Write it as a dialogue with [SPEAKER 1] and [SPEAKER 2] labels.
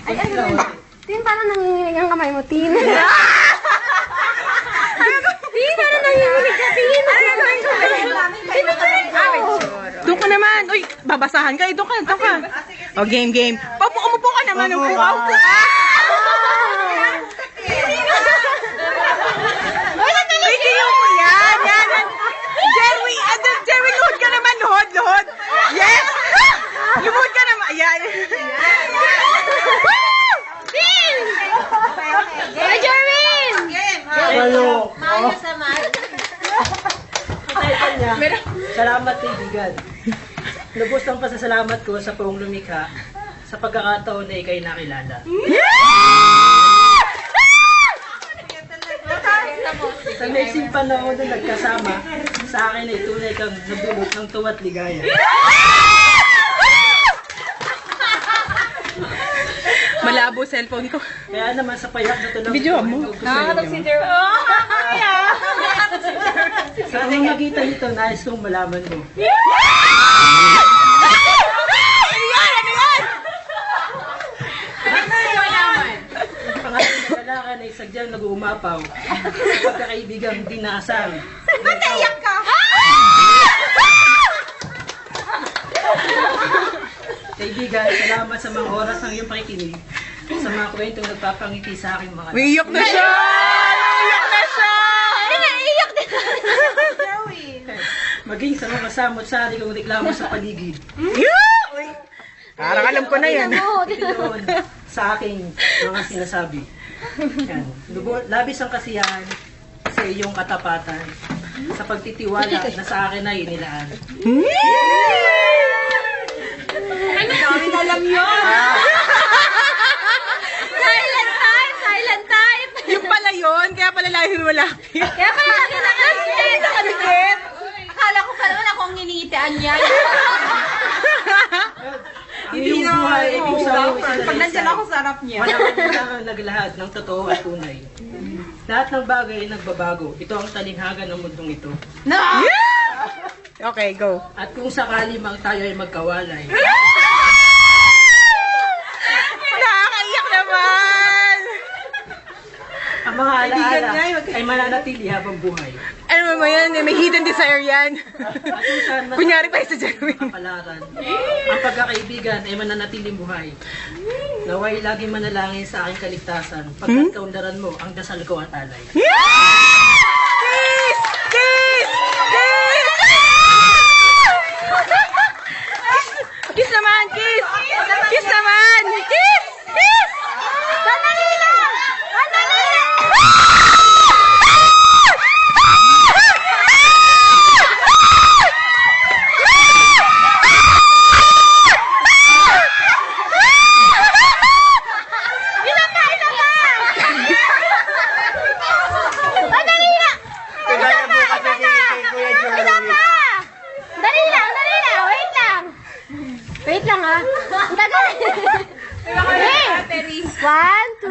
[SPEAKER 1] Ay, ano? Tin, parang nanginginig ang kamay mo, Tin. Tin, parang nanginginig ka, Tin.
[SPEAKER 2] Doon ka naman. Uy, babasahan ka. Doon ka. O, game. Umupo ka naman. Upo ka. Uy, tiyo mo yan. Jerry, luhod ka naman. Luhod. Yes! Luhod ka naman. Ayan.
[SPEAKER 1] Hey, Jerwin!
[SPEAKER 3] Maayos naman. Salamat, kaibigan. Lubos ang pasasalamat ko sa Poong Lumikha sa pagkakataon na ikay nakilala. Sa maiksing panahon na nagkasama, sa akin ay tunay kang nagdulot ng tuwa't ligaya.
[SPEAKER 2] Malabo cellphone ko.
[SPEAKER 3] Kaya naman sa payak na tulong
[SPEAKER 2] Video mo.
[SPEAKER 3] Nakakatok si Jerwin. Sa pamamagitan nito, nais kong malaman mo. Ang pangalan ng kailangan ay sadyang nag-uumapaw. Sa pagkakaibigang di naasang.
[SPEAKER 1] Mataiyak ka!
[SPEAKER 3] Kaibigan, salamat sa mga oras ng iyong pakikinig. Sa mga kwentong nagpapangiti sa aking mga
[SPEAKER 2] Iyak na siya!
[SPEAKER 1] Ay, naiiyak din.
[SPEAKER 3] maging sa mga samot-sari kong reklamo sa paligid.
[SPEAKER 2] Uy! Parang alam ko na yan.
[SPEAKER 3] Itoon sa aking mga sinasabi. Yan. Labis ang kasiyahan sa iyong katapatan sa pagtitiwala na sa akin ay inilaan.
[SPEAKER 1] Ang dami alam yun. Silent type.
[SPEAKER 2] Yung pala yun, kaya pala lagi malapit.
[SPEAKER 1] Kaya pala lagi nakadikit. Akala ko pala wala akong nginitian yan.
[SPEAKER 3] Ang iyong buhay ay kung saan mo
[SPEAKER 1] Pag nandiyan ako sa harap niya.
[SPEAKER 3] walang naglahat ng totoo at tunay. Lahat ng bagay ay nagbabago. Ito ang talinghaga ng mundong ito.
[SPEAKER 1] No!
[SPEAKER 2] Okay, go.
[SPEAKER 3] At kung sakali mang tayo ay magkawalay,
[SPEAKER 2] Nakakaiyak naman!
[SPEAKER 3] ang mga alaala ay mananatili habang buhay.
[SPEAKER 2] Ano naman yan? May hidden desire yan.
[SPEAKER 3] At kung saan man
[SPEAKER 2] Kunyari pa sa Jerwin.
[SPEAKER 3] kapalaran, ang pagkakaibigan ay mananatiling buhay. Naway lagi manalangin sa aking kaligtasan pagkat kaunlaran mo ang dasal ko at alay.
[SPEAKER 2] Kiss! Kiss! Kiss! Kiss naman! Kiss! Kiss naman! Kiss! Kiss!
[SPEAKER 1] Sandali lang! Sandali lang! Wait lang ha. Ang tagal. Wait. 1, 2.